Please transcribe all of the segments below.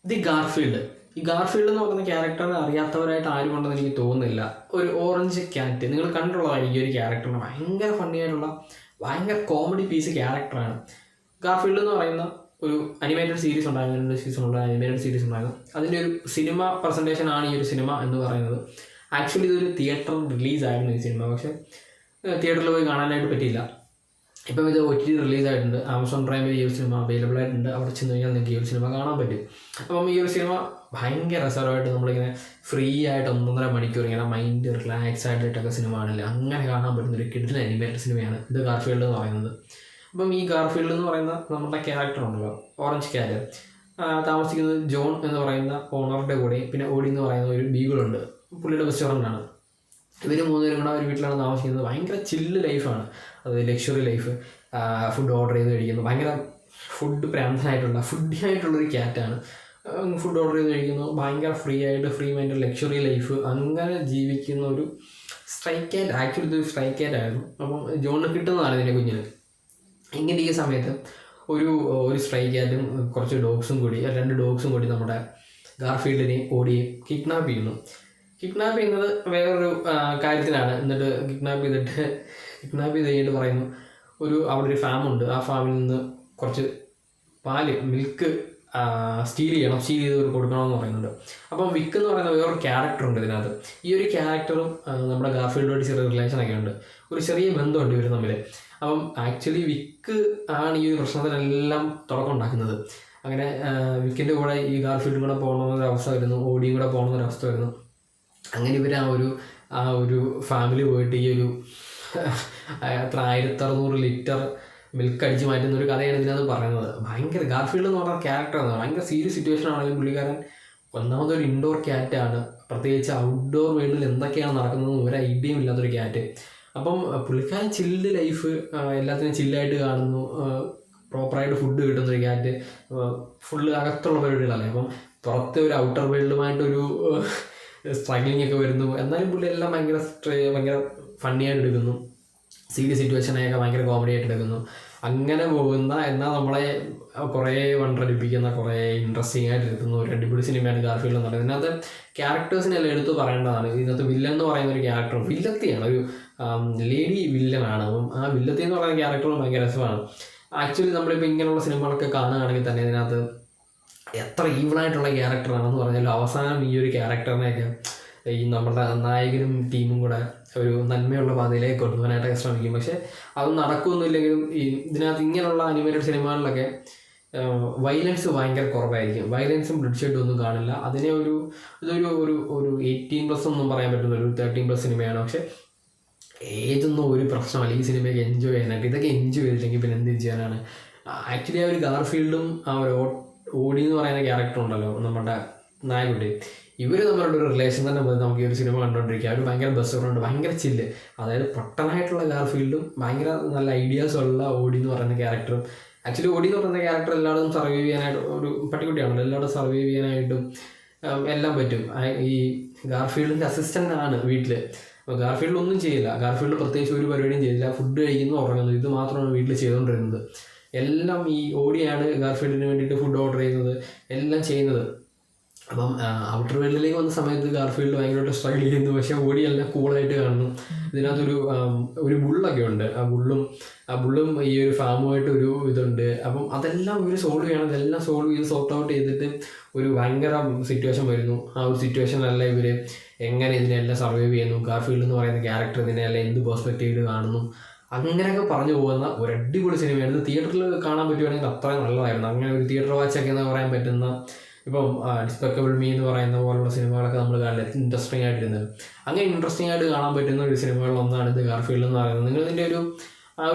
The Garfield. ഈ Garfield എന്ന് പറയുന്ന ക്യാരക്ടർ അറിയാത്തവരായിട്ട് ആരും ഉണ്ടെന്ന് എനിക്ക് തോന്നുന്നില്ല. ഒരു ഓറഞ്ച് ക്യാറ്റ് നിങ്ങൾ കണ്ടിട്ടുള്ളതായിരിക്കും. ഈ ഒരു ക്യാരക്ടറിന് ഭയങ്കര ഫണ്ണി ആയിട്ടുള്ള ഭയങ്കര കോമഡി പീസ് ക്യാരക്ടറാണ്. ഗാർഫീൽഡ് എന്ന് പറയുന്ന ഒരു അനിമേറ്റഡ് സീരീസ് ഉണ്ടായിരുന്നു, 2 സീസണുള്ള അനിമേറ്റഡ് സീരീസ് ഉണ്ടായിരുന്നു. അതിൻ്റെ ഒരു സിനിമ പ്രസൻറ്റേഷൻ ആണ് ഈ ഒരു സിനിമ എന്ന് പറയുന്നത്. ആക്ച്വലി ഇതൊരു തിയേറ്റർ റിലീസായിരുന്നു ഈ സിനിമ, പക്ഷേ തിയേറ്ററിൽ പോയി കാണാനായിട്ട് പറ്റിയില്ല. ഇപ്പം ഇത് OTT റിലീസായിട്ടുണ്ട്. ആമസോൺ പ്രൈമിൽ ഈ ഒരു സിനിമ അവൈലബിൾ ആയിട്ടുണ്ട്. അവിടെ ചെന്ന് കഴിഞ്ഞാൽ നിങ്ങൾക്ക് ഈ ഒരു സിനിമ കാണാൻ പറ്റും. അപ്പം ഈ ഒരു സിനിമ ഭയങ്കര രസകരമായിട്ട് നമ്മളിങ്ങനെ ഫ്രീ ആയിട്ട് 1.5 മണിക്കൂർ ഇങ്ങനെ മൈൻഡ് റിലാക്സ് ആയിട്ടൊക്കെ സിനിമ ആണല്ലേ, അങ്ങനെ കാണാൻ പറ്റുന്ന ഒരു കിഡിലൻ അനിമേറ്റഡ് സിനിമയാണ് ഇത് ഗാർഫീൽഡ് എന്ന് പറയുന്നത്. അപ്പം ഈ ഗാർഫീൽഡ് എന്ന് പറയുന്ന നമ്മുടെ ക്യാരക്ടർ ഉണ്ടല്ലോ, ഓറഞ്ച് ക്യാറ്റ്, താമസിക്കുന്നത് ജോൺ എന്ന് പറയുന്ന ഓണറുടെ കൂടെ, പിന്നെ ഓടി എന്ന് പറയുന്ന ഒരു ബീഗിളുണ്ട്, പുള്ളിയുടെ റെസ്റ്റോറൻ്റാണ്. ഇവർ 3 പേരും കൂടെ ഒരു വീട്ടിലാണ് താമസിക്കുന്നത്. ഭയങ്കര ചില്ല് ലൈഫാണ്, അത് ലക്ഷറി ലൈഫ്. ഫുഡ് ഓർഡർ ചെയ്ത് കഴിക്കുന്നു, ഭയങ്കര ഫുഡ് പ്രാന്തനായിട്ടുള്ള ഫുഡിയായിട്ടുള്ളൊരു ക്യാറ്റാണ്. ഫുഡ് ഓർഡർ ചെയ്ത് കഴിക്കുന്നു, ഭയങ്കര ഫ്രീ ആയിട്ട് ഫ്രീ മൈൻഡ് ലക്ഷറി ലൈഫ് അങ്ങനെ ജീവിക്കുന്ന ഒരു സ്ട്രൈ ക്യാറ്റ്. ആക്ച്വലി ഇതൊരു സ്ട്രൈ ക്യാറ്റ് ആയിരുന്നു. അപ്പം ജോണിന് കിട്ടുന്നതാണ് ഇതിൻ്റെ കുഞ്ഞിന്. ഇങ്ങനെ ഈ സമയത്ത് ഒരു സ്ട്രൈ ക്യാറ്റും കുറച്ച് ഡോഗ്സും കൂടി, 2 ഡോഗ്സും കൂടി നമ്മുടെ ഗാർഫീൽഡിനെ ഓടിയെ കിഡ്നാപ്പ് ചെയ്യുന്നു. കിഡ്നാപ്പ് ചെയ്യുന്നത് വേറൊരു കാര്യത്തിനാണ്. എന്നിട്ട് കിഡ്നാപ്പ് ചെയ്ത് കഴിഞ്ഞിട്ട് പറയുന്നു അവിടെ ഒരു ഫാമുണ്ട്, ആ ഫാമിൽ നിന്ന് കുറച്ച് മിൽക്ക് സ്റ്റീൽ ചെയ്ത് കൊടുക്കണമെന്ന് പറയുന്നുണ്ട്. അപ്പം വിക്ക് എന്ന് പറയുന്ന വേറൊരു ക്യാരക്ടറുണ്ട് ഇതിനകത്ത്. ഈ ഒരു ക്യാരക്ടറും നമ്മുടെ ഗാർഫീൽഡുമായിട്ട് ചെറിയ റിലേഷനൊക്കെ ഉണ്ട്, ഒരു ചെറിയ ബന്ധമുണ്ട് ഇവർ തമ്മിൽ. അപ്പം ആക്ച്വലി വിക്ക് ആണ് ഈ ഒരു പ്രശ്നത്തിനെല്ലാം തുടക്കം ഉണ്ടാക്കുന്നത്. അങ്ങനെ വിക്കിൻ്റെ കൂടെ ഈ ഗാർഫീൽഡും കൂടെ പോകണമെന്നൊരവസ്ഥ വരുന്നു, ഓടിയും കൂടെ പോകണമെന്നൊരവസ്ഥ വരുന്നു. അങ്ങനെ ഇവർ ആ ഒരു ഫാമിലി പോയിട്ട് ഈ ഒരു എത്ര 1600 ലിറ്റർ മിൽക്ക് അടിച്ച് മാറ്റുന്ന ഒരു കഥയാണ് ഇതിനകത്ത് പറയുന്നത്. ഭയങ്കര ഗാർഫീൽഡ് എന്ന് പറഞ്ഞ ക്യാരക്ടറാണ്, ഭയങ്കര സീരിയസ് സിറ്റുവേഷൻ ആണെങ്കിലും പുള്ളിക്കാരൻ ഒന്നാമതൊരു ഇൻഡോർ ക്യാറ്റാണ്. പ്രത്യേകിച്ച് ഔട്ട്ഡോർ വേൾഡിൽ എന്തൊക്കെയാണ് നടക്കുന്നതെന്ന് ഒരു ഐഡിയയും ഇല്ലാത്തൊരു ക്യാറ്റ്. അപ്പം പുള്ളിക്കാരൻ ചില്ല് ലൈഫ്, എല്ലാത്തിനും ചില്ലായിട്ട് കാണുന്നു, പ്രോപ്പറായിട്ട് ഫുഡ് കിട്ടുന്നൊരു ക്യാറ്റ്. ഫുള്ള് അകത്തുള്ള പരിപാടികളല്ലേ, അപ്പം പുറത്തെ ഒരു ഔട്ടർ വേൾഡുമായിട്ടൊരു സ്ട്രഗ്ലിംഗ് ഒക്കെ വരുന്നു. എന്നാലും പുള്ളി എല്ലാം ഭയങ്കര ഫണ്ണിയായിട്ട് എടുക്കുന്നു, സീരിയസ് സിറ്റുവേഷനെയൊക്കെ ഭയങ്കര കോമഡി ആയിട്ട് എടുക്കുന്നു. അങ്ങനെ പോകുന്ന എന്നാൽ നമ്മളെ കുറേ വണ്ടടിപ്പിക്കുന്ന കുറേ ഇൻട്രസ്റ്റിംഗ് ആയിട്ട് എടുക്കുന്ന ഒരു അടിപൊളി സിനിമയാണ് ഗാർഫീൽഡ് എന്ന് പറയുന്നത്. ഇതിനകത്ത് ക്യാരക്ടേഴ്സിനെല്ലാം എടുത്ത് പറയേണ്ടതാണ്. ഇതിനകത്ത് വില്ലൻ എന്ന് പറയുന്ന ഒരു ക്യാരക്ടർ, വില്ലത്തിയാണ്, ഒരു ലേഡി വില്ലനാണ്. അപ്പം ആ വില്ലത്തി എന്ന് പറയുന്ന ക്യാരക്ടർ ഭയങ്കര രസമാണ്. ആക്ച്വലി നമ്മളിപ്പോൾ ഇങ്ങനെയുള്ള സിനിമകളൊക്കെ കാണുകയാണെങ്കിൽ തന്നെ ഇതിനകത്ത് എത്ര ഈവിളായിട്ടുള്ള ക്യാരക്ടറാണെന്ന് പറഞ്ഞാലും അവസാനം ഈ ഒരു ക്യാരക്ടറിനെയൊക്കെ ഈ നമ്മുടെ നായകനും ടീമും കൂടെ ഒരു നന്മയുള്ള പാതയിലേക്ക് കൊണ്ടുപോകാനായിട്ടൊക്കെ ശ്രമിക്കും. പക്ഷേ അത് നടക്കുമെന്നില്ലെങ്കിലും ഇതിനകത്ത് ഇങ്ങനെയുള്ള അനിമേറ്റഡ് സിനിമകളിലൊക്കെ വയലൻസ് ഭയങ്കര കുറവായിരിക്കും. വയലൻസും ബ്ലഡ് ഷെഡും ഒന്നും കാണില്ല. ഇതൊരു 18+ ഒന്നും പറയാൻ പറ്റുന്ന ഒരു 13+ സിനിമയാണ്. പക്ഷേ ഏതൊന്നും ഒരു പ്രശ്നമല്ല ഈ സിനിമയൊക്കെ എൻജോയ് ചെയ്യാനായിട്ട്. ഇതൊക്കെ എൻജോയ് ചെയ്തില്ലെങ്കിൽ പിന്നെ എന്ത് ചെയ്യാനാണ്. ആക്ച്വലി ആ ഒരു ഗാർഫീൽഡും ആ ഒരു ഓടി എന്ന് പറയുന്ന ക്യാരക്ടർ ഉണ്ടല്ലോ നമ്മുടെ നായകുട്ടി, ഇവർ തമ്മിലുള്ള ഒരു റിലേഷൻ തന്നെ മതി നമുക്ക് ഈ ഒരു സിനിമ കണ്ടുകൊണ്ടിരിക്കുക. അവർ ഭയങ്കര ബെസ്റ്റ് ഫ്രണ്ട്, ഭയങ്കര ചില്ല്. അതായത് പൊട്ടനായിട്ടുള്ള ഗാർഫീൽഡും ഭയങ്കര നല്ല ഐഡിയാസ് ഉള്ള ഓടി എന്ന് പറയുന്ന ക്യാരക്ടറും. ആക്ച്വലി ഓടി എന്ന് പറയുന്ന ക്യാരക്ടർ എല്ലായിടും സർവൈവ് ചെയ്യാനായിട്ട്, ഒരു പട്ടിക്കുട്ടിയാണല്ലോ, എല്ലായിടും സർവൈവ് ചെയ്യാനായിട്ടും എല്ലാം പറ്റും. ഈ ഗാർഫീൽഡിൻ്റെ അസിസ്റ്റൻ്റ് ആണ് വീട്ടിൽ. അപ്പോൾ ഗാർഫീൽഡ് ഒന്നും ചെയ്യില്ല, ഗാർഫീൽഡ് പ്രത്യേകിച്ച് ഒരു പരിപാടിയും ചെയ്തില്ല. ഫുഡ് കഴിക്കുന്നു, ഉറങ്ങുന്നു, ഇത് മാത്രമാണ് വീട്ടിൽ ചെയ്തുകൊണ്ടിരുന്നത്. എല്ലാം ഈ ഓടിയാണ് ഗാർഫീൽഡിന് വേണ്ടിയിട്ട് ഫുഡ് ഓർഡർ ചെയ്യുന്നത്, എല്ലാം ചെയ്യുന്നത്. അപ്പം ഔട്ടർ വേൾഡിലേക്ക് വന്ന സമയത്ത് ഗാർഫീൽഡ് ഭയങ്കരമായിട്ട് സ്ട്രഗിൾ ചെയ്യുന്നു. പക്ഷേ ഓടിയെല്ലാം കൂളായിട്ട് കാണുന്നു. ഇതിനകത്തൊരു ബുള്ളൊക്കെ ഉണ്ട്. ആ ബുള്ളും ഈ ഒരു ഫാമുമായിട്ട് ഒരു ഇതുണ്ട്. അപ്പം അതെല്ലാം ഇവർ സോൾവ് ചെയ്യണം. ഇതെല്ലാം സോൾവ് ചെയ്ത് സോർട്ട് ഔട്ട് ചെയ്തിട്ട് ഒരു ഭയങ്കര സിറ്റുവേഷൻ വരുന്നു. ആ ഒരു സിറ്റുവേഷനല്ല ഇവർ എങ്ങനെ ഇതിനെല്ലാം സർവൈവ് ചെയ്യുന്നു. ഗാർഫീൽഡ് എന്ന് പറയുന്ന ക്യാരക്ടർ ഇതിനെല്ലാം എന്ത് പെർസ്പെക്റ്റീവിൽ കാണുന്നു, അങ്ങനെയൊക്കെ പറഞ്ഞു പോകുന്ന ഒരു അടിപൊളി സിനിമയാണ്. ഇത് തിയേറ്ററിൽ കാണാൻ പറ്റുവാണെങ്കിൽ അത്രയും നല്ലതായിരുന്നു. അങ്ങനെ ഒരു തിയേറ്റർ വാച്ചൊക്കെ എന്ന് പറയാൻ പറ്റുന്ന, ഇപ്പം ഡിസ്പെക്കബിൾ മീ എന്ന് പറയുന്ന പോലുള്ള സിനിമകളൊക്കെ നമ്മൾ കാണില്ല, ഇൻട്രസ്റ്റിംഗ് ആയിട്ടിരുന്നത്. അങ്ങനെ ഇൻട്രസ്റ്റിംഗ് ആയിട്ട് കാണാൻ പറ്റുന്ന ഒരു സിനിമകളിലൊന്നാണ് ഇത് ഗാർഫീൽഡ് എന്ന് പറയുന്നത്. നിങ്ങൾ ഇതിൻ്റെ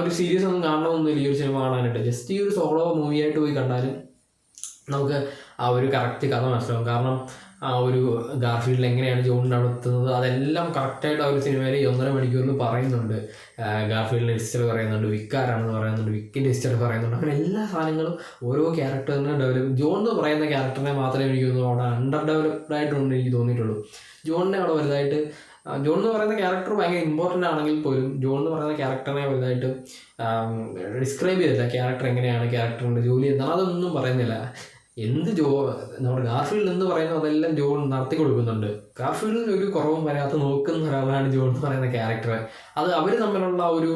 ഒരു സീരീസ് ഒന്നും കാണണമെന്നില്ല ഈ ഒരു സിനിമ കാണാനായിട്ട്. ജസ്റ്റ് ഈ ഒരു സോളോ മൂവിയായിട്ട് പോയി കണ്ടാലും നമുക്ക് ആ ഒരു കറക്റ്റ് കഥ മനസ്സിലാവും. കാരണം ആ ഒരു ഗാർഫീൽഡിൽ എങ്ങനെയാണ് ജോണിൻ്റെ അവിടെ എത്തുന്നത് അതെല്ലാം കറക്റ്റായിട്ട് ആ ഒരു സിനിമയിൽ 1.5 മണിക്കൂറിൽ പറയുന്നുണ്ട്. ഗാർഫീൽഡിൻ്റെ ഹിസ്റ്ററി പറയുന്നുണ്ട്, വിക്കാരാണെന്ന് പറയുന്നുണ്ട്, വിക്കിൻ്റെ ഹിസ്റ്ററി പറയുന്നുണ്ട്. അങ്ങനെ എല്ലാ സാധനങ്ങളും ഓരോ ക്യാരക്ടറിനെ ഡെവലപ്പ്. ജോൺ എന്ന് പറയുന്ന ക്യാരക്ടറിനെ മാത്രമേ എനിക്ക് തോന്നുന്നു അവിടെ അണ്ടർ ഡെവലപ്ഡ് ആയിട്ടുണ്ട് എനിക്ക് തോന്നിയിട്ടുള്ളൂ. ജോണിനെ അവിടെ വലുതായിട്ട്, ജോൺ എന്ന് പറയുന്ന ക്യാരക്ടർ ഭയങ്കര ഇമ്പോർട്ടൻ്റ് ആണെങ്കിൽ പോലും ജോൺ എന്ന് പറയുന്ന ക്യാരക്ടറിനെ വലുതായിട്ട് ഡിസ്ക്രൈബ് ചെയ്തില്ല. ക്യാരക്ടർ എങ്ങനെയാണ്, ക്യാരക്ടറിൻ്റെ ജോലി എന്താണ്, അതൊന്നും പറയുന്നില്ല. നമ്മുടെ ഗാർഫീൽഡ് എന്ന് പറയുന്നത് അതെല്ലാം ജോൺ നടത്തി കൊടുക്കുന്നുണ്ട്. ഗാർഫീൽഡിന് ഒരു കുറവും വരാത്ത നോക്കുന്ന ഒരാളാണ് ജോൺ എന്ന് പറയുന്ന ക്യാരക്ടർ. അത് അവർ തമ്മിലുള്ള ഒരു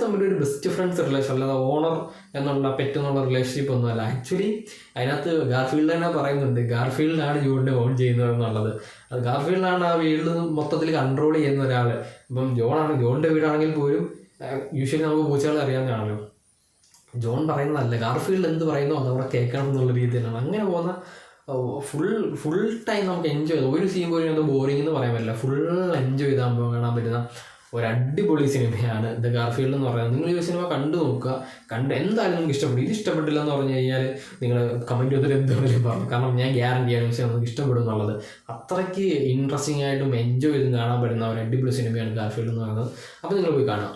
തമ്മിലൊരു ബെസ്റ്റ് ഫ്രണ്ട്സ് റിലേഷൻ, അല്ലാതെ ഓണർ എന്നുള്ള പെറ്റ് എന്നുള്ള റിലേഷൻഷിപ്പ് ഒന്നുമല്ല. ആക്ച്വലി അതിനകത്ത് ഗാർഫീൽഡ് തന്നെ പറയുന്നുണ്ട്, ഗാർഫീൽഡാണ് ജോണിനെ ഓൺ ചെയ്യുന്നത് എന്നുള്ളത്. അത് ഗാർഫീൽഡാണ് ആ വീട്ടിൽ മൊത്തത്തിൽ കൺട്രോൾ ചെയ്യുന്ന ഒരാൾ. ഇപ്പം ജോണിൻ്റെ വീടാണെങ്കിൽ പോലും യൂഷ്വലി നമുക്ക് പൂച്ചകളെ അറിയാവുന്നതാണല്ലോ. ജോൺ പറയുന്നതല്ല, ഗാർഫീൽഡ് എന്ത് പറയുന്നോ അതവിടെ കേൾക്കണം എന്നുള്ള രീതിയിലാണ് അങ്ങനെ പോകുന്ന. ഫുൾ ടൈം നമുക്ക് എൻജോയ് ചെയ്ത്, ഒരു സീൻ പോലും അത് ബോറിംഗ് എന്ന് പറയാൻ പറ്റില്ല. ഫുൾ എൻജോയ് ചെയ്താൽ കാണാൻ പറ്റുന്ന ഒരു അടിപൊളി സിനിമയാണ് ദ ഗാർഫീൽഡ് എന്ന് പറയുന്നത്. നിങ്ങൾ ഈ സിനിമ കണ്ടു നോക്കുക, എന്തായാലും നിങ്ങൾക്ക് ഇഷ്ടപ്പെടും. ഇത് ഇഷ്ടപ്പെട്ടില്ല എന്ന് പറഞ്ഞു കഴിഞ്ഞാൽ നിങ്ങൾ കമൻറ്റ് ചെയ്തിട്ട് എന്താണെങ്കിലും പറഞ്ഞു, കാരണം ഞാൻ ഗ്യാരണ്ടിയാണ് പക്ഷേ നമുക്ക് ഇഷ്ടപ്പെടും എന്നുള്ളത്. അത്രയ്ക്ക് ഇൻട്രസ്റ്റിംഗ് ആയിട്ടും എൻജോയ് ചെയ്തും കാണാൻ പറ്റുന്ന ഒരു അടിപൊളി സിനിമയാണ് ഗാർഫീൽഡ് എന്ന് പറയുന്നത്. അപ്പോൾ നിങ്ങൾ പോയി കാണുക.